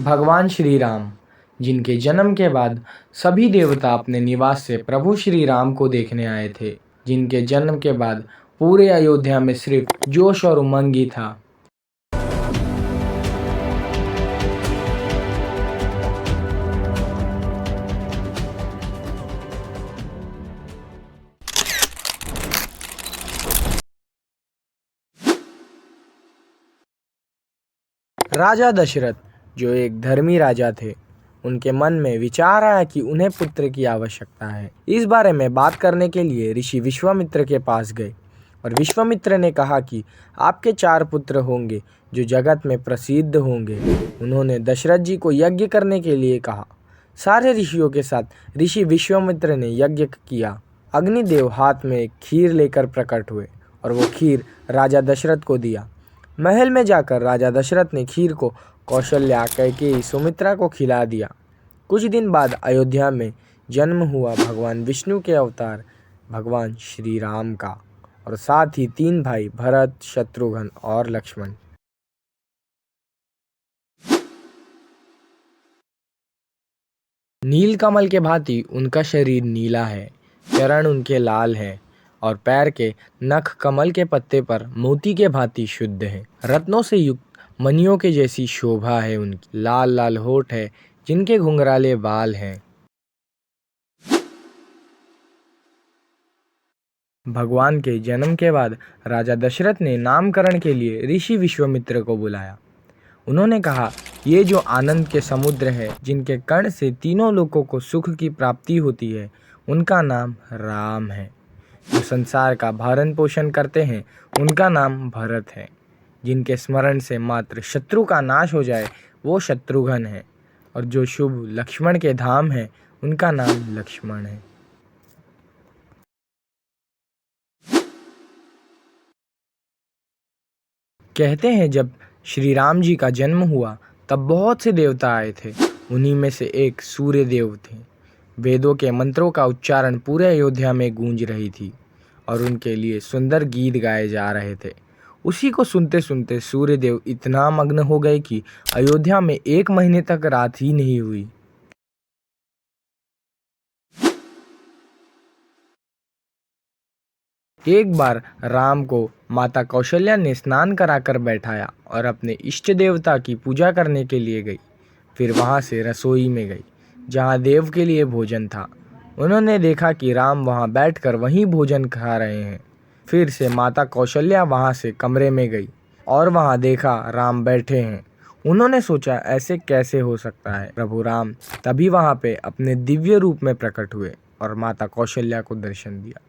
भगवान श्री राम, जिनके जन्म के बाद सभी देवता अपने निवास से प्रभु श्री राम को देखने आए थे, जिनके जन्म के बाद पूरे अयोध्या में सिर्फ जोश और उमंग ही था। राजा दशरथ, जो एक धर्मी राजा थे, उनके मन में विचार आया कि उन्हें पुत्र की आवश्यकता है। इस बारे में बात करने के लिए ऋषि विश्वामित्र के पास गए और विश्वामित्र ने कहा कि आपके 4 पुत्र होंगे जो जगत में प्रसिद्ध होंगे। उन्होंने दशरथ जी को यज्ञ करने के लिए कहा। सारे ऋषियों के साथ ऋषि विश्वामित्र ने यज्ञ किया। अग्निदेव हाथ में एक खीर लेकर प्रकट हुए और वो खीर राजा दशरथ को दिया। महल में जाकर राजा दशरथ ने खीर को कौशल्या, कैकेयी, सुमित्रा को खिला दिया। कुछ दिन बाद अयोध्या में जन्म हुआ भगवान विष्णु के अवतार भगवान श्री राम का, और साथ ही 3 भाई भरत, शत्रुघ्न और लक्ष्मण। नीलकमल के भांति उनका शरीर नीला है, चरण उनके लाल है और पैर के नख कमल के पत्ते पर मोती के भांति शुद्ध है। रत्नों से युक्त मणियों के जैसी शोभा है उनकी। लाल लाल होठ है जिनके घुंघराले बाल हैं। भगवान के जन्म के बाद राजा दशरथ ने नामकरण के लिए ऋषि विश्वामित्र को बुलाया। उन्होंने कहा, ये जो आनंद के समुद्र है, जिनके कण से तीनों लोगों को सुख की प्राप्ति होती है, उनका नाम राम है। जो संसार का भरण पोषण करते हैं, उनका नाम भरत है। जिनके स्मरण से मात्र शत्रु का नाश हो जाए, वो शत्रुघ्न है। और जो शुभ लक्ष्मण के धाम है, उनका नाम लक्ष्मण है। कहते हैं जब श्री राम जी का जन्म हुआ तब बहुत से देवता आए थे। उन्हीं में से एक सूर्य देव थे। वेदों के मंत्रों का उच्चारण पूरे अयोध्या में गूंज रही थी और उनके लिए सुंदर गीत गाए जा रहे थे। उसी को सुनते सुनते सूर्य देव इतना मग्न हो गए कि अयोध्या में 1 महीने तक रात ही नहीं हुई। एक बार राम को माता कौशल्या ने स्नान कराकर बैठाया और अपने इष्ट देवता की पूजा करने के लिए गई। फिर वहां से रसोई में गई जहां देव के लिए भोजन था। उन्होंने देखा कि राम वहां बैठकर वहीं भोजन खा रहे हैं। फिर से माता कौशल्या वहां से कमरे में गई और वहां देखा राम बैठे हैं। उन्होंने सोचा, ऐसे कैसे हो सकता है। प्रभु राम तभी वहां पे अपने दिव्य रूप में प्रकट हुए और माता कौशल्या को दर्शन दिया।